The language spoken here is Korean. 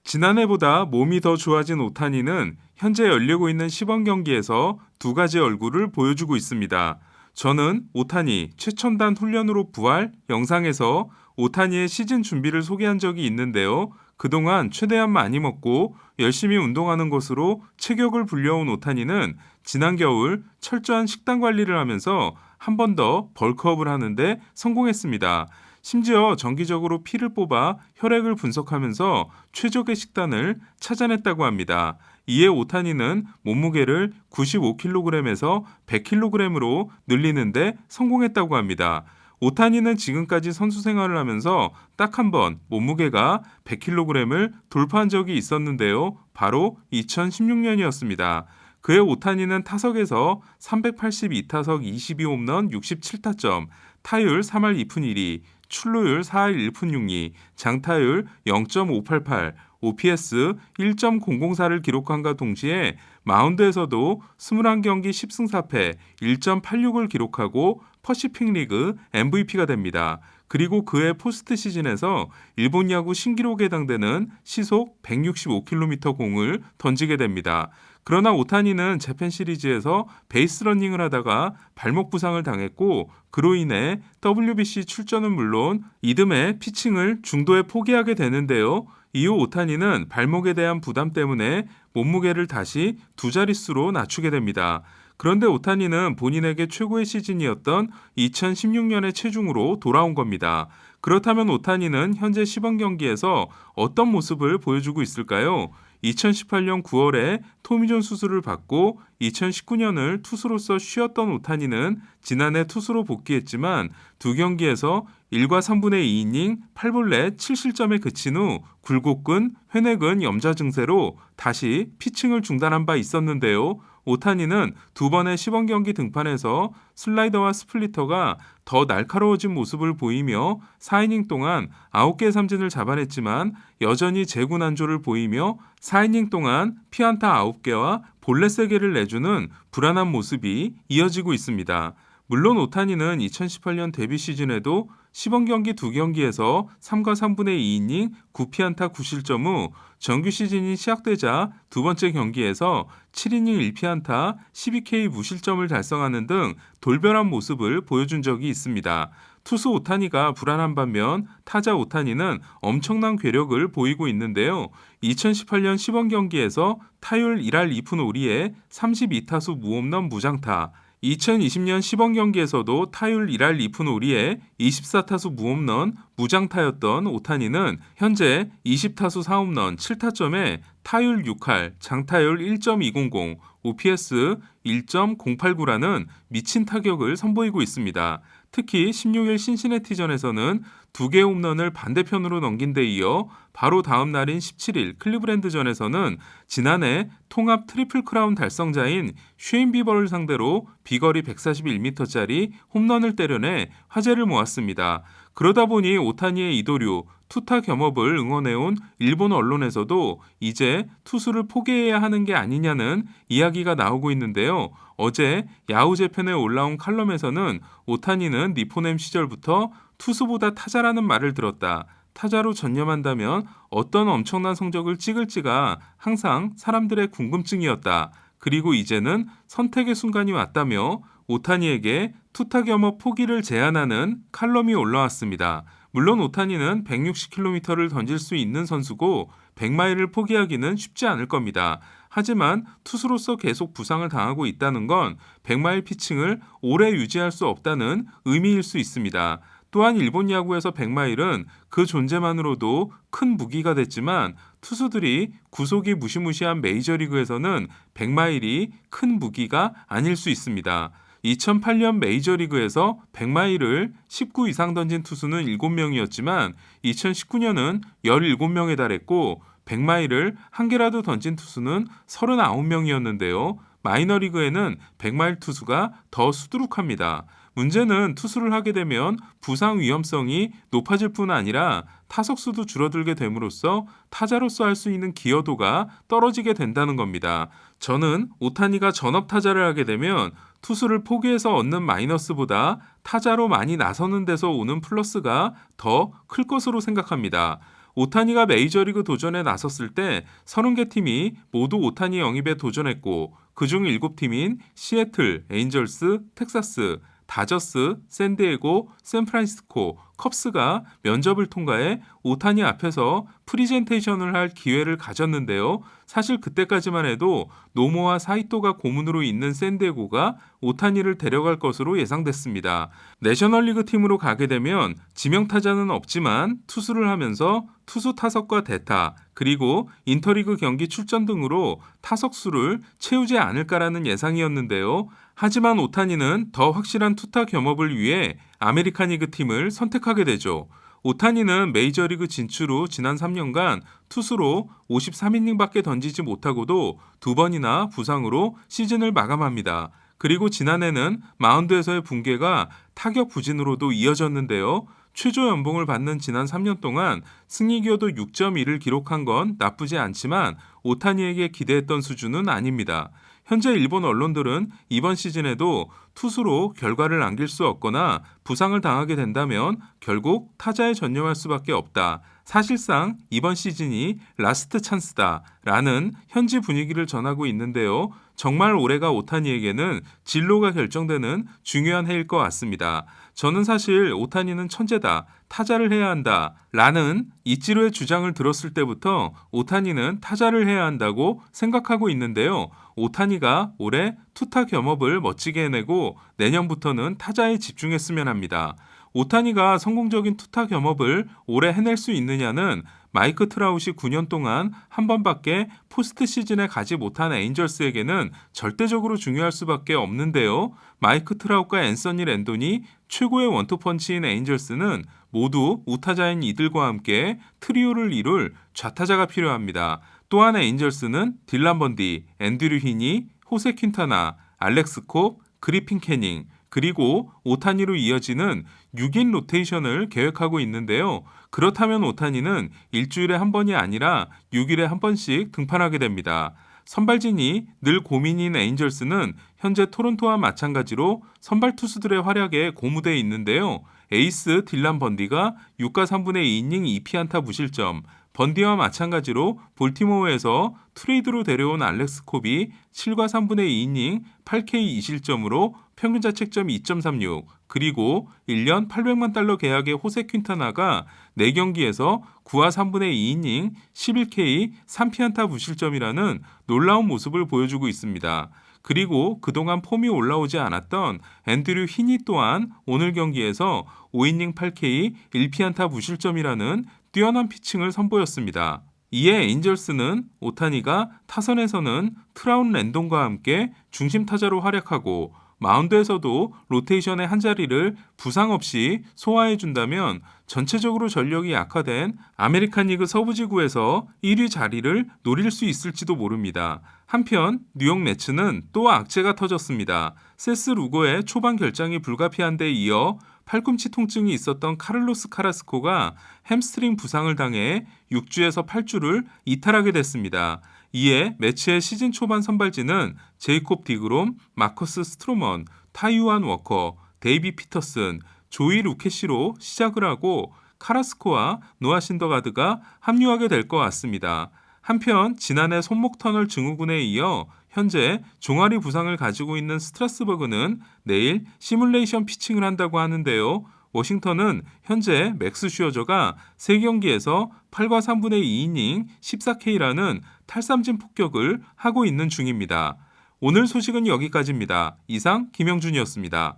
지난해보다 몸이 더 좋아진 오타니는 현재 열리고 있는 시범 경기에서 두 가지 얼굴을 보여주고 있습니다. 저는 오타니 최첨단 훈련으로 부활 영상에서 오타니의 시즌 준비를 소개한 적이 있는데요. 그동안 최대한 많이 먹고 열심히 운동하는 것으로 체격을 불려온 오타니는 지난 겨울 철저한 식단 관리를 하면서 한 번 더 벌크업을 하는데 성공했습니다. 심지어 정기적으로 피를 뽑아 혈액을 분석하면서 최적의 식단을 찾아냈다고 합니다. 이에 오타니는 몸무게를 95kg에서 100kg으로 늘리는데 성공했다고 합니다. 오타니는 지금까지 선수 생활을 하면서 딱 한 번 몸무게가 100kg을 돌파한 적이 있었는데요. 바로 2016년이었습니다. 그해 오타니는 타석에서 382타석 22홈런 67타점, 타율 3할 2푼 1리, 출루율 4할 1푼 6리, 장타율 0.588, OPS 1.004를 기록한과 동시에 마운드에서도 21경기 10승 4패 1.86을 기록하고 퍼시픽 리그 MVP가 됩니다. 그리고 그해 포스트 시즌에서 일본 야구 신기록에 해당되는 시속 165km 공을 던지게 됩니다. 그러나 오타니는 재팬 시리즈에서 베이스 러닝을 하다가 발목 부상을 당했고 그로 인해 WBC 출전은 물론 이듬해 피칭을 중도에 포기하게 되는데요. 이후 오타니는 발목에 대한 부담 때문에 몸무게를 다시 두 자릿수로 낮추게 됩니다. 그런데 오타니는 본인에게 최고의 시즌이었던 2016년의 체중으로 돌아온 겁니다. 그렇다면 오타니는 현재 시범 경기에서 어떤 모습을 보여주고 있을까요? 2018년 9월에 토미존 수술을 받고 2019년을 투수로서 쉬었던 오타니는 지난해 투수로 복귀했지만 두 경기에서 1과 3분의 2이닝 8볼넷 7실점에 그친 후 굴곡근, 회내근 염좌 증세로 다시 피칭을 중단한 바 있었는데요. 오타니는 두 번의 시범 경기 등판에서 슬라이더와 스플리터가 더 날카로워진 모습을 보이며 4이닝 동안 9개의 삼진을 잡아냈지만 여전히 제구난조를 보이며 4이닝 동안 피안타 9개와 볼넷 3개를 내주는 불안한 모습이 이어지고 있습니다. 물론 오타니는 2018년 데뷔 시즌에도 시범 경기 2경기에서 3과 3분의 2이닝 9피안타 9실점 후 정규 시즌이 시작되자 두 번째 경기에서 7이닝 1피안타 12K 무실점을 달성하는 등 돌변한 모습을 보여준 적이 있습니다. 투수 오타니가 불안한 반면 타자 오타니는 엄청난 괴력을 보이고 있는데요. 2018년 시범 경기에서 타율 1할 2푼 5리에 32타수 무홈런 무장타, 2020년 시범 경기에서도 타율 1할 2푼 5리에 24타수 무홈런 무장타였던 오타니는 현재 20타수 4홈런 7타점에 타율 6할, 장타율 1.200, OPS 1.089라는 미친 타격을 선보이고 있습니다. 특히 16일 신시내티전에서는 2개의 홈런을 반대편으로 넘긴 데 이어 바로 다음 날인 17일 클리브랜드전에서는 지난해 통합 트리플 크라운 달성자인 쉐인 비버를 상대로 비거리 141m짜리 홈런을 때려내 화제를 모았습니다. 그러다 보니 오타니의 이도류, 투타 겸업을 응원해온 일본 언론에서도 이제 투수를 포기해야 하는 게 아니냐는 이야기가 나오고 있는데요. 어제 야후 재팬에 올라온 칼럼에서는 오타니는 니포넴 시절부터 투수보다 타자라는 말을 들었다. 타자로 전념한다면 어떤 엄청난 성적을 찍을지가 항상 사람들의 궁금증이었다. 그리고 이제는 선택의 순간이 왔다며 오타니에게 투타 겸업 포기를 제안하는 칼럼이 올라왔습니다. 물론 오타니는 160km를 던질 수 있는 선수고 100마일을 포기하기는 쉽지 않을 겁니다. 하지만 투수로서 계속 부상을 당하고 있다는 건 100마일 피칭을 오래 유지할 수 없다는 의미일 수 있습니다. 또한 일본 야구에서 100마일은 그 존재만으로도 큰 무기가 됐지만 투수들이 구속이 무시무시한 메이저리그에서는 100마일이 큰 무기가 아닐 수 있습니다. 2008년 메이저리그에서 100마일을 19 이상 던진 투수는 7명이었지만 2019년은 17명에 달했고 100마일을 한 개라도 던진 투수는 39명이었는데요. 마이너리그에는 100마일 투수가 더 수두룩합니다. 문제는 투수를 하게 되면 부상 위험성이 높아질 뿐 아니라 타석수도 줄어들게 됨으로써 타자로서 할 수 있는 기여도가 떨어지게 된다는 겁니다. 저는 오타니가 전업 타자를 하게 되면 투수를 포기해서 얻는 마이너스보다 타자로 많이 나서는 데서 오는 플러스가 더 클 것으로 생각합니다. 오타니가 메이저리그 도전에 나섰을 때 30개 팀이 모두 오타니 영입에 도전했고 그중 7팀인 시애틀, 에인절스, 텍사스, 다저스, 샌디에고, 샌프란시스코, 컵스가 면접을 통과해 오타니 앞에서 프리젠테이션을 할 기회를 가졌는데요. 사실 그때까지만 해도 노모와 사이토가 고문으로 있는 샌디에고가 오타니를 데려갈 것으로 예상됐습니다. 내셔널리그 팀으로 가게 되면 지명타자는 없지만 투수를 하면서 투수 타석과 대타, 그리고 인터리그 경기 출전 등으로 타석수를 채우지 않을까라는 예상이었는데요. 하지만 오타니는 더 확실한 투타 겸업을 위해 아메리칸 리그 팀을 선택하게 되죠. 오타니는 메이저리그 진출 후 지난 3년간 투수로 53이닝밖에 던지지 못하고도 2번이나 부상으로 시즌을 마감합니다. 그리고 지난해는 마운드에서의 붕괴가 타격 부진으로도 이어졌는데요. 최저 연봉을 받는 지난 3년 동안 승리 기여도 6.1을 기록한 건 나쁘지 않지만 오타니에게 기대했던 수준은 아닙니다. 현재 일본 언론들은 이번 시즌에도 투수로 결과를 남길 수 없거나 부상을 당하게 된다면 결국 타자에 전념할 수밖에 없다. 사실상 이번 시즌이 라스트 찬스다 라는 현지 분위기를 전하고 있는데요. 정말 올해가 오타니에게는 진로가 결정되는 중요한 해일 것 같습니다. 저는 사실 오타니는 천재다, 타자를 해야 한다 라는 이치로의 주장을 들었을 때부터 오타니는 타자를 해야 한다고 생각하고 있는데요. 오타니가 올해 투타 겸업을 멋지게 해내고 내년부터는 타자에 집중했으면 합니다. 오타니가 성공적인 투타 겸업을 올해 해낼 수 있느냐는 마이크 트라웃이 9년 동안 한 번밖에 포스트 시즌에 가지 못한 에인절스에게는 절대적으로 중요할 수밖에 없는데요. 마이크 트라웃과 앤서니 랜돈이 최고의 원투펀치인 에인절스는 모두 우타자인 이들과 함께 트리오를 이룰 좌타자가 필요합니다. 또한 에인절스는 딜란 번디, 앤드류 히니, 호세 퀸타나, 알렉스 콥, 그리핀 캐닝, 그리고 오타니로 이어지는 6인 로테이션을 계획하고 있는데요. 그렇다면 오타니는 일주일에 한 번이 아니라 6일에 한 번씩 등판하게 됩니다. 선발진이 늘 고민인 에인절스는 현재 토론토와 마찬가지로 선발 투수들의 활약에 고무돼 있는데요. 에이스 딜란 번디가 6과 3분의 2이닝 2피안타 무실점, 번디와 마찬가지로 볼티모어에서 트레이드로 데려온 알렉스 콥이 7과 3분의 2이닝 8K 2실점으로 평균 자책점 2.36, 그리고 1년 $800만 계약의 호세 퀸타나가 4경기에서 9와 3분의 2이닝 11K 3피안타 무실점이라는 놀라운 모습을 보여주고 있습니다. 그리고 그동안 폼이 올라오지 않았던 앤드류 히니 또한 오늘 경기에서 5이닝 8K 1피안타 무실점이라는 뛰어난 피칭을 선보였습니다. 이에 에인절스는 오타니가 타선에서는 트라웃 랜돈과 함께 중심 타자로 활약하고 마운드에서도 로테이션의 한 자리를 부상 없이 소화해준다면 전체적으로 전력이 약화된 아메리칸 리그 서부지구에서 1위 자리를 노릴 수 있을지도 모릅니다. 한편 뉴욕 매츠는 또 악재가 터졌습니다. 세스 루거의 초반 결장이 불가피한 데 이어 팔꿈치 통증이 있었던 카를로스 카라스코가 햄스트링 부상을 당해 6주에서 8주를 이탈하게 됐습니다. 이에 매치의 시즌 초반 선발진은 제이콥 디그롬, 마커스 스트로먼, 타이완 워커, 데이비 피터슨, 조이 루케시로 시작을 하고 카라스코와 노아 신더가드가 합류하게 될 것 같습니다. 한편 지난해 손목 터널 증후군에 이어 현재 종아리 부상을 가지고 있는 스트라스버그는 내일 시뮬레이션 피칭을 한다고 하는데요. 워싱턴은 현재 맥스 슈어저가 3경기에서 8과 3분의 2이닝 14K라는 탈삼진 폭격을 하고 있는 중입니다. 오늘 소식은 여기까지입니다. 이상 김영준이었습니다.